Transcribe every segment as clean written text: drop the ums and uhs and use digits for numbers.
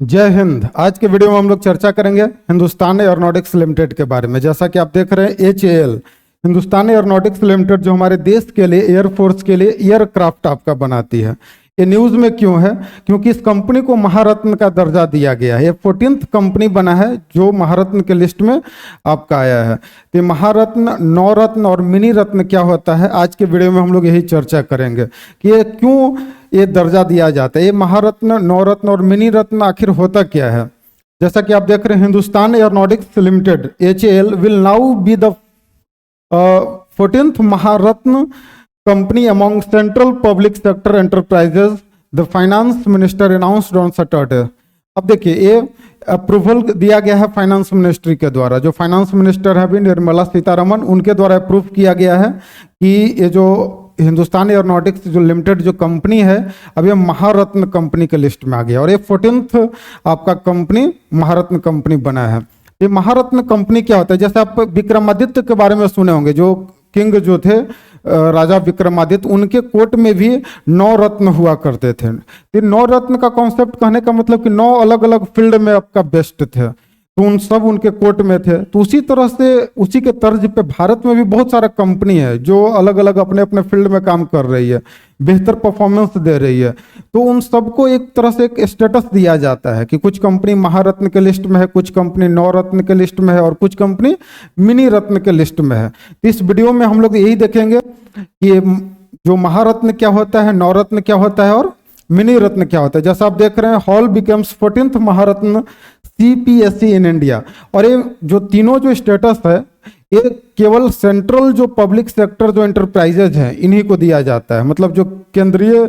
जय हिंद। आज के वीडियो में हम लोग चर्चा करेंगे हिंदुस्तान एरोनॉटिक्स लिमिटेड के बारे में। जैसा कि आप देख रहे हैं HAL हिंदुस्तान एरोनॉटिक्स लिमिटेड जो हमारे देश के लिए एयरफोर्स के लिए एयरक्राफ्ट आपका बनाती है। ये न्यूज़ में क्यों है? क्योंकि इस कंपनी को महारत्न का दर्जा दिया गया है। ये 14th कंपनी बना है जो महारत्न के लिस्ट में आपका आया है। तो महारत्न, नवरत्न और मिनी रत्न क्या होता है, आज के वीडियो में हम लोग यही चर्चा करेंगे कि ये क्यों ये दर्जा दिया जाता है। ये महारत्न, नवरत्न और मिनी रत्न आखिर होता क्या है? जैसा कि आप देख रहे हैं, Hindustan aeronautics limited HAL will now be the 14th Maharatna company among central public sector enterprises, the finance minister announced on Saturday। अब देखिए, ये अप्रूवल दिया गया है फाइनेंस मिनिस्ट्री के द्वारा। जो फाइनेंस मिनिस्टर है अभी निर्मला सीतारमण, उनके द्वारा अप्रूव किया गया है कि ये जो हिंदुस्तान एरोनॉटिक्स जो लिमिटेड जो कंपनी है, अब ये महारत्न कंपनी के लिस्ट में आ गया और ये 14th आपका कंपनी महारत्न कंपनी बना है। ये महारत्न कंपनी क्या होता है? जैसे आप विक्रमादित्य के बारे में सुने होंगे, जो किंग जो थे राजा विक्रमादित्य, उनके कोर्ट में भी 9 रत्न हुआ करते थे। तो 9 रत्न का कॉन्सेप्ट कहने का मतलब कि 9 अलग अलग फील्ड में आपका बेस्ट थे, तो उन सब उनके कोर्ट में थे। तो उसी तरह से उसी के तर्ज पे भारत में भी बहुत सारा कंपनी है जो अलग अलग अपने अपने फील्ड में काम कर रही है, बेहतर परफॉर्मेंस दे रही है। तो उन सबको एक तरह से एक स्टेटस दिया जाता है कि कुछ कंपनी महारत्न के लिस्ट में है, कुछ कंपनी नवरत्न के लिस्ट में है और कुछ कंपनी मिनी रत्न के लिस्ट में है। तो इस वीडियो में हम लोग यही देखेंगे कि जो महारत्न क्या होता है, नवरत्न क्या होता है और मिनी रत्न क्या होता है। जैसा आप देख रहे हैं, hall becomes 14th Maharatna CPSE in India. और ये जो तीनों जो स्टेटस है, ये केवल सेंट्रल जो पब्लिक सेक्टर जो एंटरप्राइजेज हैं इन्हीं को दिया जाता है। मतलब जो केंद्रीय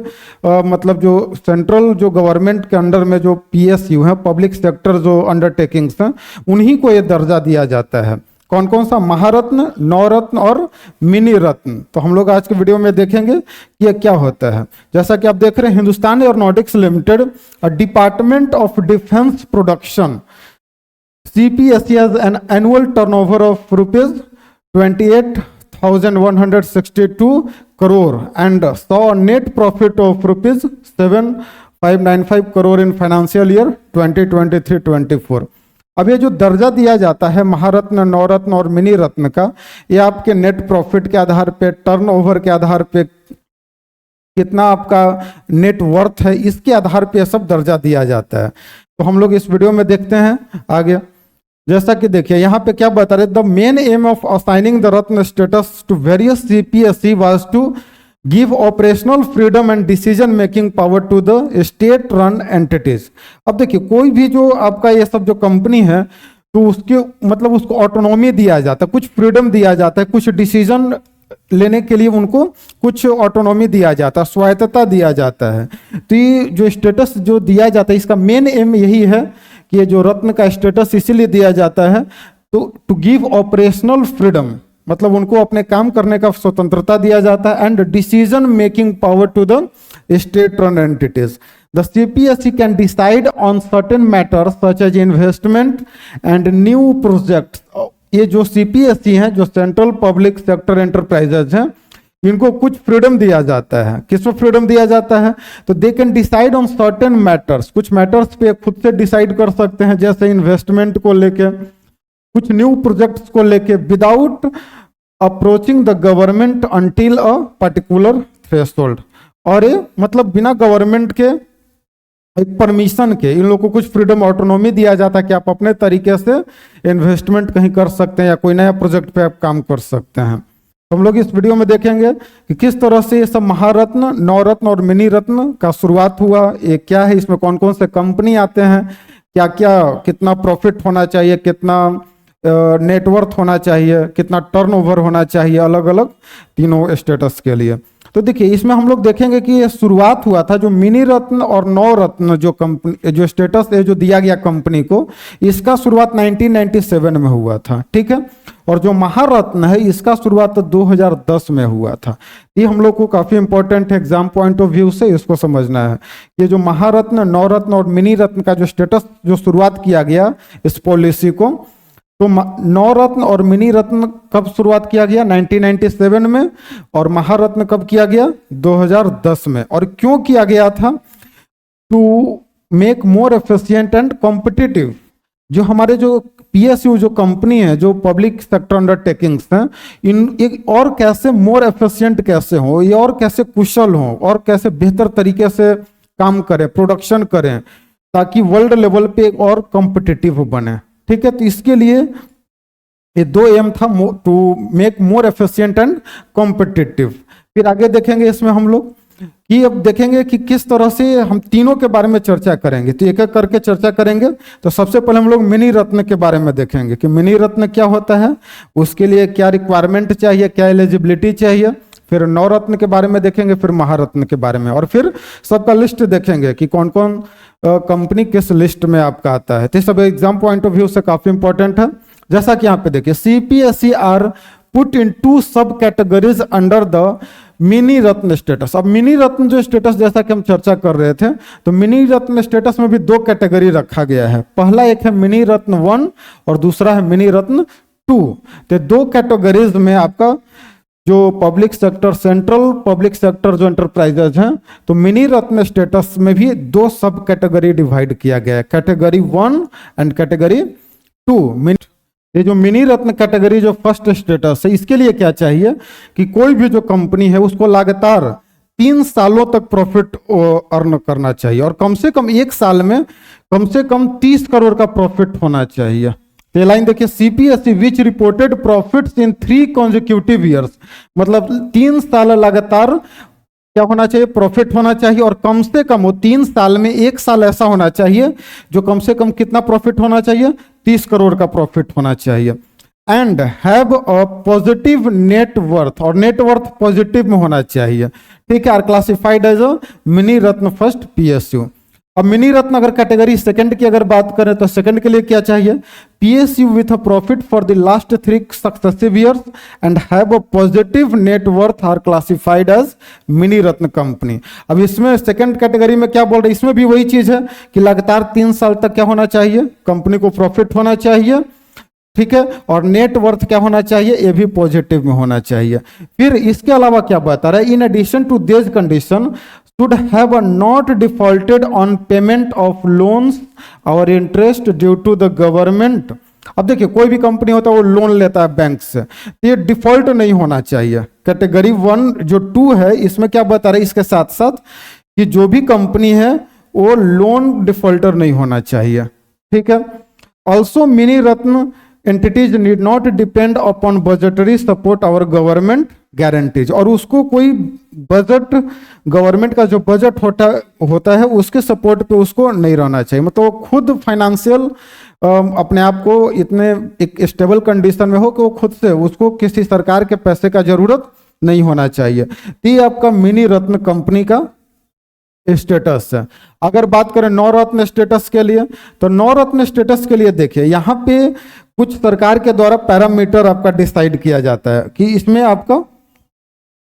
मतलब जो सेंट्रल जो गवर्नमेंट के अंडर में जो PSU हैं, पब्लिक सेक्टर जो अंडरटेकिंग्स हैं, उन्हीं को ये दर्जा दिया जाता है। कौन कौन सा? महारत्न, नवरत्न और मिनी रत्न। तो हम लोग आज के वीडियो में देखेंगे कि ये क्या होता है। जैसा कि आप देख रहे हैं, Hindustan aeronautics limited, a department of defence production, CPSE has an annual turnover of rupees 28,162 crore and saw a net profit of rupees 7,595 crore in financial year 2023-24। अब ये जो दर्जा दिया जाता है महारत्न, नवरत्न और मिनी रत्न का, ये आपके नेट प्रॉफिट के आधार पे, टर्नओवर के आधार पे, कितना आपका नेट वर्थ है, इसके आधार पे सब दर्जा दिया जाता है। तो हम लोग इस वीडियो में देखते हैं आगे। जैसा कि देखिए यहाँ पे क्या बता रहे, the main aim of assigning the Ratna status to various CPSE was to give operational freedom and decision making power to the state run entities. अब देखिए, कोई भी जो आपका ये सब जो कंपनी है, तो उसके मतलब उसको ऑटोनॉमी दिया जाता है, कुछ फ्रीडम दिया जाता है, कुछ डिसीजन लेने के लिए उनको कुछ ऑटोनॉमी दिया जाता है, स्वायत्तता दिया जाता है। तो ये जो स्टेटस जो दिया जाता है, इसका मेन एम यही है कि ये जो रत्न का स्टेटस इसीलिए दिया जाता है तो टू गिव ऑपरेशनल फ्रीडम, मतलब उनको अपने काम करने का स्वतंत्रता दिया जाता है, and decision making power to the state run entities. The CPSE can decide on certain matters such as investment and new project. ये जो CPSE हैं, जो सेंट्रल पब्लिक सेक्टर एंटरप्राइजेज हैं, इनको कुछ फ्रीडम दिया जाता है। किसमें फ्रीडम दिया जाता है? तो they can decide on certain matters, कुछ मैटर्स पे खुद से डिसाइड कर सकते हैं, जैसे इन्वेस्टमेंट को लेके, कुछ न्यू प्रोजेक्ट्स को लेके, without approaching the government until a particular threshold. और ये मतलब बिना गवर्नमेंट के एक परमिशन के इन लोगों को कुछ फ्रीडम, ऑटोनॉमी दिया जाता है कि आप अपने तरीके से इन्वेस्टमेंट कहीं कर सकते हैं या कोई नया प्रोजेक्ट पे आप काम कर सकते हैं। तो हम लोग इस वीडियो में देखेंगे कि किस तरह से ये सब महारत्न, नवरत्न और मिनी रत्न का शुरुआत हुआ, ये क्या है, इसमें कौन कौन से कंपनी आते हैं, क्या क्या, कितना प्रॉफिट होना चाहिए, कितना नेटवर्थ होना चाहिए, कितना टर्नओवर होना चाहिए, अलग अलग तीनों स्टेटस के लिए। तो देखिए, इसमें हम लोग देखेंगे कि ये शुरुआत हुआ था जो मिनी रत्न और नवरत्न जो कंपनी जो स्टेटस है जो दिया गया कंपनी को, इसका शुरुआत 1997 में हुआ था, ठीक है। और जो महारत्न है इसका शुरुआत 2010 में हुआ था। ये हम लोग को काफी इंपॉर्टेंट है, एग्जाम पॉइंट ऑफ व्यू से इसको समझना है। ये जो महारत्न, नवरत्न और मिनी रत्न का जो स्टेटस जो शुरुआत किया गया इस पॉलिसी को, तो नवरत्न और मिनी रत्न कब शुरुआत किया गया? 1997 में। और महारत्न कब किया गया? 2010 में। और क्यों किया गया था? To make more efficient and competitive. जो हमारे जो पीएसयू जो कंपनी है, जो पब्लिक सेक्टर अंडरटेकिंग्स हैं, इन एक और कैसे मोर एफिशिएंट कैसे हो, ये और कैसे कुशल हो और कैसे बेहतर तरीके से काम करें, प्रोडक्शन करें, ताकि वर्ल्ड लेवल पे एक और कॉम्पिटिटिव बने। ठीक है, तो इसके लिए ये 2 एम था, to make more efficient and competitive. फिर आगे देखेंगे इसमें हम लोग कि अब देखेंगे कि किस तरह से हम तीनों के बारे में चर्चा करेंगे, तो एक एक करके चर्चा करेंगे। तो सबसे पहले हम लोग मिनी रत्न के बारे में देखेंगे कि मिनी रत्न क्या होता है, उसके लिए क्या रिक्वायरमेंट चाहिए, क्या एलिजिबिलिटी चाहिए। फिर नवरत्न के बारे में देखेंगे, फिर महारत्न के बारे में, और फिर सबका लिस्ट देखेंगे कि कौन कौन कंपनी किस लिस्ट में आपका आता है। तो सब एग्जाम पॉइंट ऑफ व्यू से काफी इंपॉर्टेंट है। जैसा कि यहाँ पे देखिए, सीपीएसई आर पुट इन 2 सब categories under the mini Ratna status. अब मिनी रत्न जो स्टेटस, जैसा कि हम चर्चा कर रहे थे, तो मिनी रत्न स्टेटस में भी 2 कैटेगरी रखा गया है। पहला एक है मिनी रत्न 1 और दूसरा है मिनी रत्न 2। तो 2 कैटेगरीज में आपका जो public sector, central public sector जो एंटरप्राइजेज हैं, तो मिनी रत्न स्टेटस में भी 2 सब कैटेगरी डिवाइड किया गया है, कैटेगरी 1 एंड कैटेगरी 2। ये जो मिनी रत्न कैटेगरी जो फर्स्ट स्टेटस है, इसके लिए क्या चाहिए कि कोई भी जो कंपनी है उसको लगातार 3 सालों तक प्रॉफिट अर्न करना चाहिए और कम से कम 1 साल में कम से कम 30 करोड़ का प्रॉफिट होना चाहिए। ये लाइन देखिए, सीपीएसई विच रिपोर्टेड प्रॉफिट्स इन 3 कॉन्जिक्यूटिव ईयर्स, मतलब 3 साल लगातार क्या होना चाहिए, प्रॉफिट होना चाहिए। और कम से कम वो 3 साल में 1 साल ऐसा होना चाहिए जो कम से कम कितना प्रॉफिट होना चाहिए, 30 करोड़ का प्रॉफिट होना चाहिए। And have a positive net worth, और नेट वर्थ पॉजिटिव में होना चाहिए। ठीक है, are classified as a mini Ratna first PSU. अब मिनी रत्न अगर कैटेगरी सेकंड की अगर बात करें, तो सेकंड के लिए क्या चाहिए, PSU with a profit for the last 3 successive years and have a positive net worth are classified as mini Ratna company. अब इसमें सेकंड कैटेगरी में क्या बोल रहे हैं, इसमें भी वही चीज है कि लगातार 3 साल तक क्या होना चाहिए, कंपनी को प्रॉफिट होना चाहिए। ठीक है, और नेट वर्थ क्या होना चाहिए, ये भी पॉजिटिव में होना चाहिए। फिर इसके अलावा क्या बता रहा है, in addition to this condition should have not defaulted on payment of loans or interest due to the government। अब देखिए, कोई भी कंपनी होता है वो लोन लेता है बैंक से, तो ये डिफॉल्ट नहीं होना चाहिए। कैटेगरी 1 जो 2 है, इसमें क्या बता रहे हैं, इसके साथ साथ कि जो भी कंपनी है वो लोन डिफॉल्टर नहीं होना चाहिए। ठीक है, also mini Ratna entities need not depend upon budgetary support और गवर्नमेंट गारंटीज, और उसको कोई बजट, गवर्नमेंट का जो बजट होता है उसके सपोर्ट पे उसको नहीं रहना चाहिए। मतलब खुद फाइनेंशियल अपने आप को इतने एक स्टेबल कंडीशन में हो कि वो खुद से, उसको किसी सरकार के पैसे का जरूरत नहीं होना चाहिए। तो ये आपका मिनी रत्न कंपनी का स्टेटस है। अगर बात करें नवरत्न स्टेटस के लिए, तो नवरत्न स्टेटस के लिए देखिए, यहाँ पे कुछ सरकार के द्वारा पैरामीटर आपका डिसाइड किया जाता है कि इसमें आपका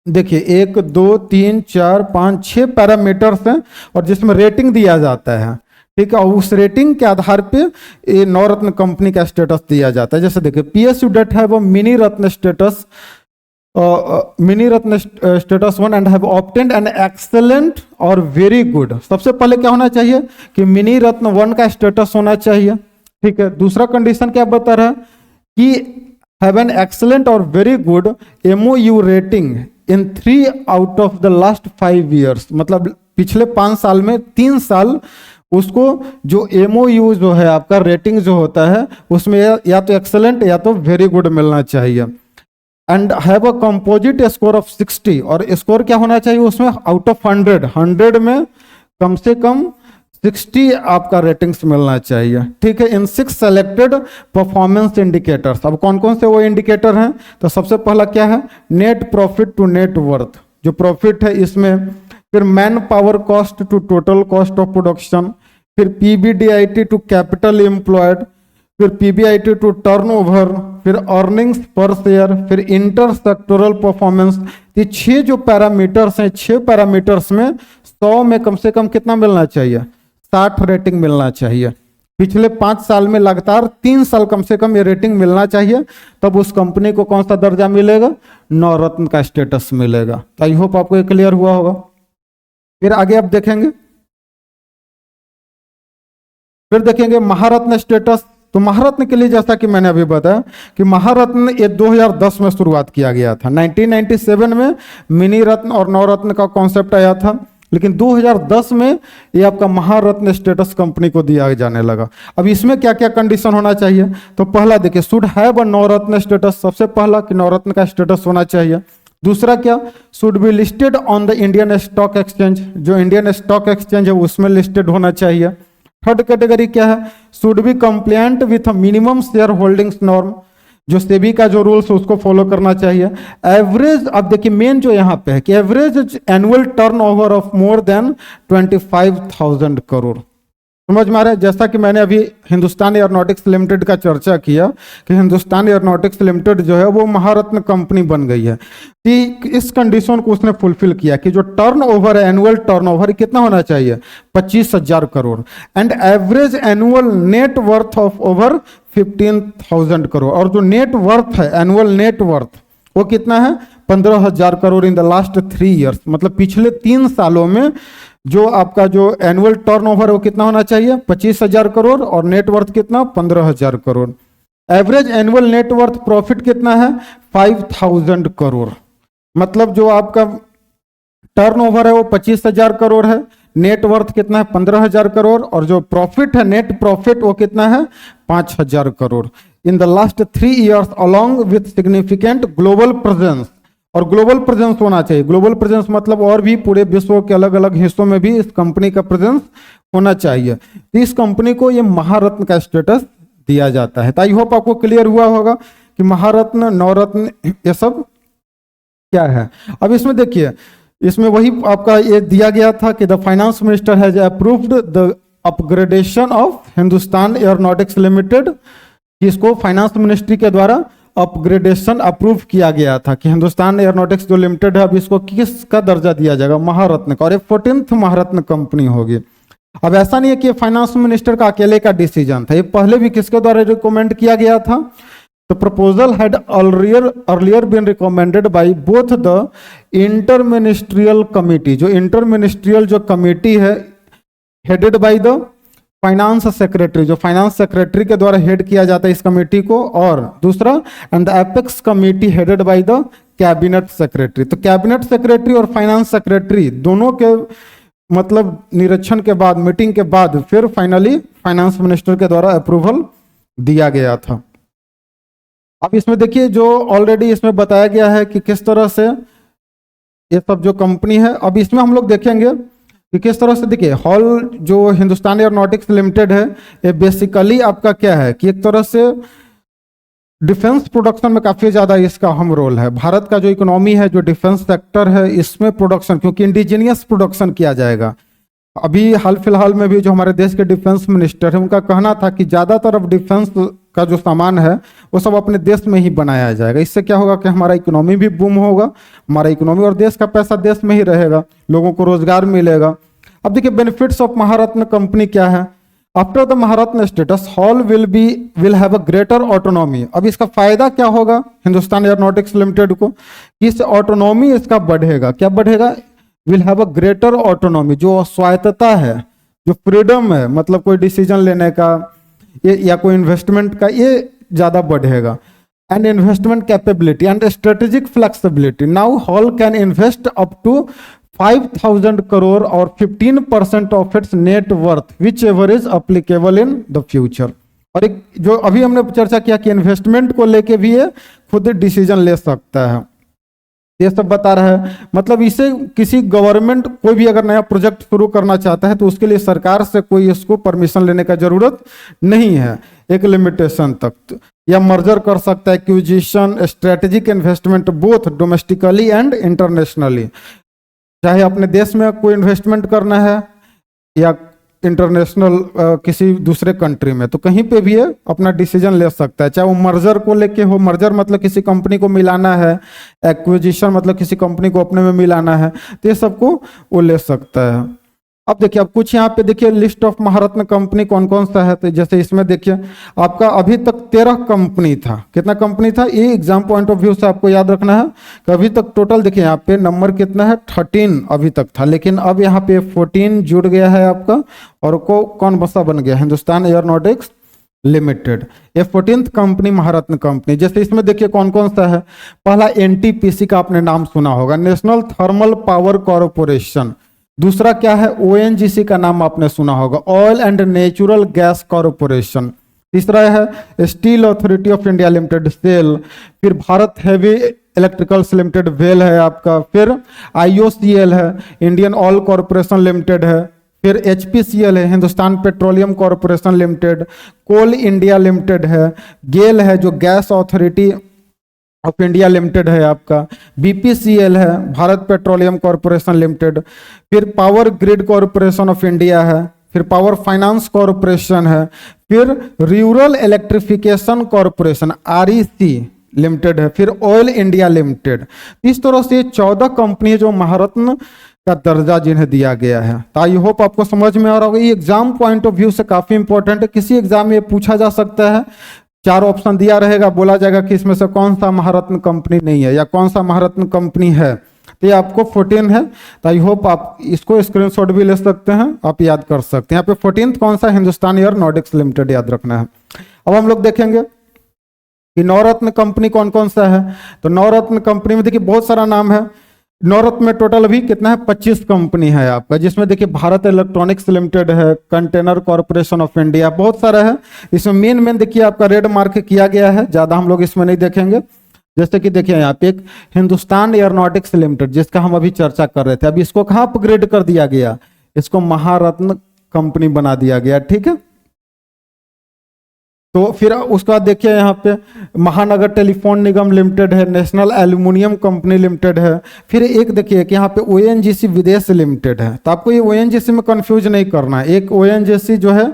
देखिए 1 2 3 4 5 6 पैरामीटर्स हैं और जिसमें रेटिंग दिया जाता है। ठीक है, और उस रेटिंग के आधार पे ये नवरत्न कंपनी का स्टेटस दिया जाता है। जैसे देखिए, पीएसयू डेट है वो mini Ratna status, mini Ratna status 1 and have obtained an excellent और वेरी गुड। सबसे पहले क्या होना चाहिए कि मिनी रत्न 1 का स्टेटस होना चाहिए। ठीक है, दूसरा कंडीशन क्या बता रहा है कि हैव एन एक्सेलेंट और very good MOU rating in 3 out of the last 5 years, मतलब पिछले 5 साल में 3 साल उसको जो एमओयू जो है आपका रेटिंग जो होता है उसमें या तो एक्सेलेंट या तो वेरी गुड मिलना चाहिए। And have a composite score of 60, और स्कोर क्या होना चाहिए उसमें, आउट ऑफ 100 में कम से कम 60 आपका रेटिंग्स मिलना चाहिए। ठीक है, इन 6 सेलेक्टेड परफॉर्मेंस इंडिकेटर्स। अब कौन कौन से वो इंडिकेटर हैं, तो सबसे पहला क्या है, net profit to net worth, जो प्रॉफिट है इसमें। फिर man power cost to total cost of production, फिर पीबीडीआईटी टू कैपिटल एम्प्लॉयड, फिर पीबीआईटी टू टर्नओवर, फिर अर्निंग्स पर शेयर, फिर इंटर सेक्टोरल परफॉर्मेंस। ये 6 जो पैरामीटर्स हैं, 6 पैरामीटर्स में 100 में कम से कम कितना मिलना चाहिए, 60 रेटिंग मिलना चाहिए। पिछले 5 साल में लगातार 3 साल कम से कम ये रेटिंग मिलना चाहिए, तब उस कंपनी को कौन सा दर्जा मिलेगा, नवरत्न का स्टेटस मिलेगा। आई होप आपको ये क्लियर हुआ होगा। फिर आगे आप देखेंगे फिर देखेंगे महारत्न स्टेटस। तो महारत्न के लिए जैसा कि मैंने अभी बताया कि महारत्न ये 2010 में शुरुआत किया गया था। 1997 में मिनी रत्न और नवरत्न का कॉन्सेप्ट आया था, लेकिन 2010 में ये आपका महारत्न स्टेटस कंपनी को दिया जाने लगा। अब इसमें क्या क्या कंडीशन होना चाहिए? तो पहला देखिए, should have a Navratna status. सबसे पहला कि नवरत्न का स्टेटस होना चाहिए। दूसरा क्या, should be listed on the Indian stock exchange, जो इंडियन स्टॉक एक्सचेंज है उसमें लिस्टेड होना चाहिए। थर्ड कैटेगरी क्या है, should be compliant with minimum share holdings norm, जो सेबी का जो रूल्स उसको फॉलो करना चाहिए। एवरेज, अब देखिए मेन जो यहाँ पे है कि average annual turnover of more than 25,000 crore. समझ में आ रहा है? जैसा कि मैंने अभी हिंदुस्तान एयरोनॉटिक्स लिमिटेड का चर्चा किया कि हिंदुस्तान एयरोनॉटिक्स लिमिटेड जो है वो महारत्न कंपनी बन गई है, कि इस कंडीशन को उसने फुलफिल किया कि जो टर्नओवर है, एनुअल टर्नओवर कितना होना चाहिए, 25,000 crore, and average annual net worth of over 15,000 crore. और जो नेट वर्थ है, एनुअल नेट वर्थ, वो कितना है, 15,000 crore in the last 3 years. मतलब पिछले 3 सालों में जो आपका जो एनुअल टर्नओवर है वो कितना होना चाहिए, 25,000 करोड़, और नेट वर्थ कितना, 15,000 crore. Average annual net worth profit कितना है, 5,000 करोड़। मतलब जो आपका टर्नओवर है वो 25,000 करोड़ है, नेट वर्थ कितना है, 15,000 करोड़, और जो प्रॉफिट है, नेट प्रॉफिट, वो कितना है, 5,000 crore in the last 3 years, along with significant global presence. और ग्लोबल प्रेजेंस होना चाहिए। ग्लोबल प्रेजेंस मतलब और भी पूरे विश्व के अलग अलग हिस्सों में भी इस कंपनी का प्रेजेंस होना चाहिए। तो इस कंपनी को ये महारत्न का स्टेटस दिया जाता है। तो आई होप आपको क्लियर हुआ होगा कि महारत्न, नवरत्न, ये सब क्या है। अब इसमें देखिए, इसमें वही आपका ये दिया गया था कि the finance minister has approved the upgradation of Hindustan aeronautics limited. इसको फाइनेंस मिनिस्ट्री के द्वारा अपग्रेडेशन अप्रूव किया गया था कि हिंदुस्तान एयरोनॉटिक्स जो लिमिटेड है, अब इसको किसका दर्जा दिया जाएगा, महारत्न का, और एक 14th महारत्न कंपनी होगी। अब ऐसा नहीं है कि फाइनेंस मिनिस्टर का अकेले का डिसीजन था, ये पहले भी किसके द्वारा रिकमेंड किया गया था। तो proposal had earlier been recommended by both the inter ministerial committee, जो इंटर मिनिस्ट्रियल जो कमिटी है headed by the finance secretary, जो फाइनेंस सेक्रेटरी के द्वारा हेड किया जाता है इस कमेटी को, और दूसरा and the apex committee headed by the cabinet secretary. तो कैबिनेट सेक्रेटरी और फाइनेंस सेक्रेटरी दोनों के मतलब निरीक्षण के बाद, मीटिंग के बाद, फिर फाइनली फाइनेंस मिनिस्टर के द्वारा अप्रूवल दिया गया था। अब इसमें देखिए जो ऑलरेडी इसमें बताया गया है कि किस तरह से ये सब जो कंपनी है, अब इसमें हम लोग देखेंगे कि किस तरह से। देखिए हॉल जो हिंदुस्तान एयरोनॉटिक्स लिमिटेड है, ये बेसिकली आपका क्या है कि एक तरह से डिफेंस प्रोडक्शन में काफी ज्यादा इसका अहम रोल है। भारत का जो इकोनॉमी है, जो डिफेंस सेक्टर है, इसमें प्रोडक्शन, क्योंकि इंडिजीनियस प्रोडक्शन किया जाएगा। अभी हाल फिलहाल में भी जो हमारे देश के डिफेंस मिनिस्टर है, उनका कहना था कि ज्यादातर अब डिफेंस का जो सामान है वो सब अपने देश में ही बनाया जाएगा। इससे क्या होगा कि हमारा इकोनॉमी भी बूम होगा, हमारा इकोनॉमी और देश का पैसा देश में ही रहेगा, लोगों को रोजगार मिलेगा। अब देखिए बेनिफिट्स ऑफ महारत्न कंपनी क्या है। After the Maharatna status, hall will have a greater autonomy. अब इसका फायदा क्या होगा हिंदुस्तान एयरोनॉटिक्स लिमिटेड को, इस ऑटोनॉमी इसका बढ़ेगा। क्या बढ़ेगा, will have a greater autonomy, जो स्वायत्तता है, जो फ्रीडम है, मतलब कोई डिसीजन लेने का या कोई इन्वेस्टमेंट का, ये ज्यादा बढ़ेगा। And investment capability and strategic flexibility, now hall can invest up to 5,000 crore और 15% of its net worth whichever is applicable in the future. और एक जो अभी हमने चर्चा किया कि इन्वेस्टमेंट को लेके भी ये खुद डिसीजन ले सकता है, ये सब बता रहा है। मतलब इसे किसी गवर्नमेंट कोई भी अगर नया प्रोजेक्ट शुरू करना चाहता है तो उसके लिए सरकार से कोई इसको परमिशन लेने का जरूरत नहीं है, एक लिमिटेशन तक, या मर्जर कर सकता है, acquisition, strategic investment both domestically and internationally. चाहे अपने देश में कोई इन्वेस्टमेंट करना है या इंटरनेशनल किसी दूसरे कंट्री में, तो कहीं पे भी ये अपना डिसीजन ले सकता है। चाहे वो मर्जर को लेके हो, मर्जर मतलब किसी कंपनी को मिलाना है, एक्विजिशन मतलब किसी कंपनी को अपने में मिलाना है, तो ये सबको वो ले सकता है। अब देखिए, अब कुछ यहाँ पे देखिए लिस्ट ऑफ महारत्न कंपनी कौन कौन सा है। तो जैसे इसमें देखिए आपका अभी तक 13 कंपनी था। कितना कंपनी था, ये एग्जाम पॉइंट ऑफ व्यू से आपको याद रखना है कि अभी तक टोटल देखिए यहाँ पे नंबर कितना है, 13 अभी तक था, लेकिन अब यहाँ पे 14 जुड़ गया है आपका, और को कौन सा बन गया, हिंदुस्तान एयरोनॉटिक्स लिमिटेड। ये 14th कंपनी महारत्न कंपनी। जैसे इसमें देखिए कौन कौन सा है, पहला एनटीपीसी का आपने नाम सुना होगा, नेशनल थर्मल पावर कॉरपोरेशन। दूसरा क्या है, ओएनजीसी का नाम आपने सुना होगा, oil and natural gas corporation. तीसरा है steel authority of India limited, SAIL. फिर भारत हेवी इलेक्ट्रिकल्स लिमिटेड, वेल है आपका। फिर आईओसीएल है, इंडियन ऑयल कॉरपोरेशन लिमिटेड है। फिर एचपीसीएल है, हिंदुस्तान पेट्रोलियम कॉरपोरेशन लिमिटेड। कोल इंडिया लिमिटेड है। गेल है जो gas authority of India limited है आपका। बीपीसीएल है, भारत पेट्रोलियम कॉरपोरेशन लिमिटेड। फिर power grid corporation of India है। फिर पावर फाइनेंस कॉरपोरेशन है। फिर rural electrification corporation REC limited है। फिर ऑयल इंडिया लिमिटेड। इस तरह से 14 कंपनी जो महारत्न का दर्जा जिन्हें दिया गया है। तो आई होप आपको समझ में आ रहा होगा। ये एग्जाम पॉइंट ऑफ व्यू से काफी इंपॉर्टेंट है, किसी एग्जाम में पूछा जा सकता है। 4 ऑप्शन दिया रहेगा, बोला जाएगा कि इसमें से कौन सा महारत्न कंपनी नहीं है या कौन सा महारत्न कंपनी है। तो ये आपको 14 है। तो आई होप आप इसको स्क्रीनशॉट भी ले सकते हैं, आप याद कर सकते हैं। यहाँ पे 14th कौन सा, हिंदुस्तान एयरोनॉटिक्स लिमिटेड याद रखना है। अब हम लोग देखेंगे कि नवरत्न कंपनी कौन कौन सा है। तो नवरत्न कंपनी में देखिए बहुत सारा नाम है। नवरत्न में टोटल अभी कितना है, 25 कंपनी है आपका, जिसमें देखिए भारत इलेक्ट्रॉनिक्स लिमिटेड है, कंटेनर कॉर्पोरेशन ऑफ इंडिया, बहुत सारा है। इसमें मेन देखिए आपका रेड मार्क किया गया है, ज्यादा हम लोग इसमें नहीं देखेंगे। जैसे कि देखिए यहाँ पे एक हिंदुस्तान एयरोनॉटिक्स लिमिटेड, जिसका हम अभी चर्चा कर रहे थे, अभी इसको कहाँ अपग्रेड कर दिया गया, इसको महारत्न कंपनी बना दिया गया, ठीक है। तो फिर उसके बाद देखिए यहाँ पे महानगर टेलीफोन निगम लिमिटेड है, नेशनल एल्यूमिनियम कंपनी लिमिटेड है। फिर एक देखिए कि यहाँ पे ओएनजीसी विदेश लिमिटेड है। तो आपको ये ओएनजीसी में कंफ्यूज नहीं करना है, एक ओएनजीसी जो है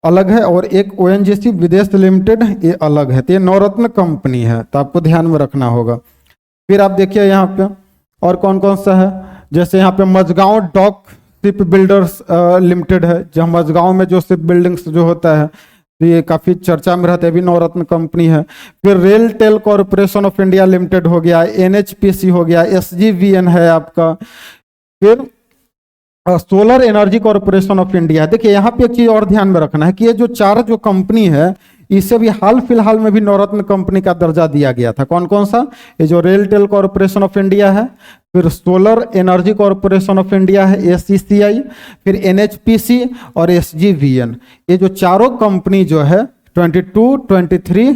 अलग है और एक ओएनजीसी विदेश लिमिटेड ये अलग है। तो ये नवरत्न कंपनी है, तो आपको ध्यान में रखना होगा। फिर आप देखिए यहाँ पे और कौन कौन सा है, जैसे यहाँ पे Mazagon dock shipbuilders limited है, जहाँ मझगांव में जो शिप बिल्डिंग्स जो होता है, तो ये काफी चर्चा में रहता है, भी नवरत्न कंपनी है। फिर RailTel corporation of India limited हो गया, एनएचपीसी हो गया, एसजीवीएन है आपका। फिर solar energy corporation of India. देखिए यहाँ पे एक चीज और ध्यान में रखना है कि ये जो 4 जो कंपनी है, इसे भी हाल फिलहाल में भी नवरत्न कंपनी का दर्जा दिया गया था। कौन कौन सा, ये जो RailTel corporation of India है, फिर solar energy corporation of India है एससीसीआई, फिर एनएचपीसी और एसजीवीएन। ये जो चारों कंपनी जो है 22, 23,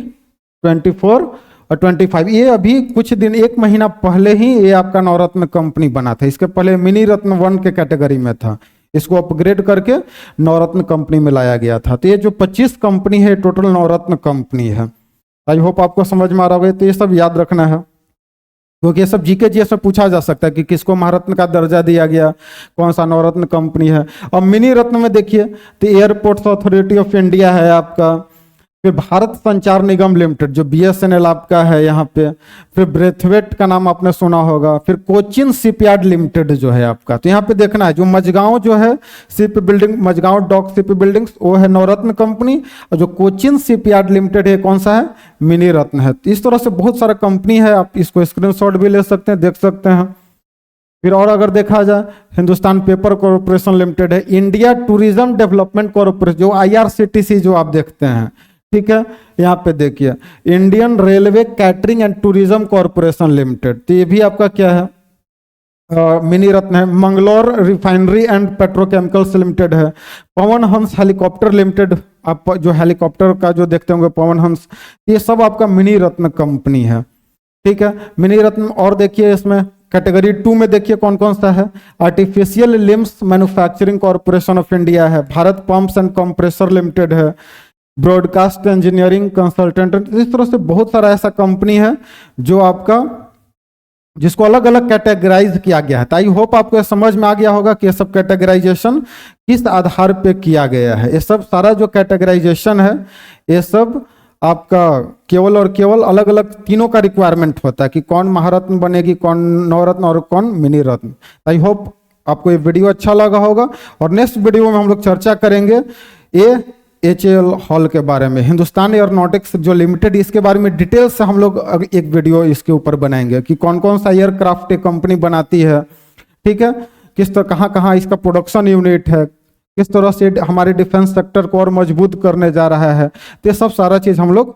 24 और 25, ये अभी कुछ दिन, 1 महीना पहले ही ये आपका नवरत्न कंपनी बना था। इसके पहले मिनी रत्न 1 के कैटेगरी में था, इसको अपग्रेड करके नवरत्न कंपनी में लाया गया था। तो ये जो 25 कंपनी है टोटल नवरत्न कंपनी है। आई होप आपको समझ में आ रहा होगा। तो ये सब याद रखना है, क्योंकि ये सब जीके जीएस में पूछा जा सकता है कि किसको महारत्न का दर्जा दिया गया, कौन सा नवरत्न कंपनी है। और मिनी रत्न में देखिए तो एयरपोर्ट्स अथॉरिटी ऑफ इंडिया है आपका, फिर भारत संचार निगम लिमिटेड जो बीएसएनएल आपका है यहाँ पे, फिर ब्रेथवेट का नाम आपने सुना होगा, फिर कोचिन शिपयार्ड लिमिटेड जो है आपका। तो यहाँ पे देखना है जो मझगांव जो है shipbuilding, Mazagon dock shipbuildings, वो है नवरत्न कंपनी, और जो कोचिन शिपयार्ड लिमिटेड है कौन सा है, मिनी रत्न है। तो इस तरह से बहुत सारा कंपनी है, आप इसको स्क्रीनशॉट भी ले सकते हैं, देख सकते हैं। फिर और अगर देखा जाए हिंदुस्तान पेपर कॉरपोरेशन लिमिटेड है, इंडिया टूरिज्म डेवलपमेंट कॉरपोरेशन जो आईआरसीटीसी जो आप देखते हैं, ठीक है। यहाँ पे देखिए Indian railway catering and tourism corporation limited, तो ये भी आपका क्या है, मिनी रत्न है। Mangalore refinery and petrochemicals limited है। पवन हंस हेलीकॉप्टर लिमिटेड, आप जो हेलीकॉप्टर का जो देखते होंगे पवन हंस, ये सब आपका मिनी रत्न कंपनी है, ठीक है। मिनी रत्न और देखिए इसमें कैटेगरी 2 में देखिए कौन कौन सा है, artificial limbs manufacturing corporation of India है, Bharat pumps and compressor limited है, ब्रॉडकास्ट इंजीनियरिंग कंसल्टेंट। इस तरह से बहुत सारा ऐसा कंपनी है जो आपका, जिसको अलग अलग कैटेगराइज किया गया है। तो आई होप आपको समझ में आ गया होगा कि ये सब कैटेगराइजेशन किस आधार पे किया गया है। ये सब सारा जो कैटेगराइजेशन है, ये सब आपका केवल और केवल अलग अलग तीनों का रिक्वायरमेंट होता है कि कौन महारत्न बनेगी, कौन नवरत्न और कौन मिनी रत्न। आई होप आपको ये वीडियो अच्छा लगा होगा। और नेक्स्ट वीडियो में हम लोग चर्चा करेंगे AHAL हॉल के बारे में, हिंदुस्तान एयरोनॉटिक्स जो लिमिटेड, इसके बारे में डिटेल से हम लोग एक वीडियो इसके ऊपर बनाएंगे कि कौन कौन सा एयरक्राफ्ट एक कंपनी बनाती है, ठीक है, किस तरह कहाँ कहाँ इसका प्रोडक्शन यूनिट है, किस तरह से हमारे डिफेंस सेक्टर को और मजबूत करने जा रहा है। तो ये सब सारा चीज़ हम लोग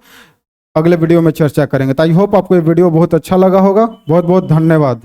अगले वीडियो में चर्चा करेंगे। तो आई होप आपको ये वीडियो बहुत अच्छा लगा होगा। बहुत बहुत धन्यवाद।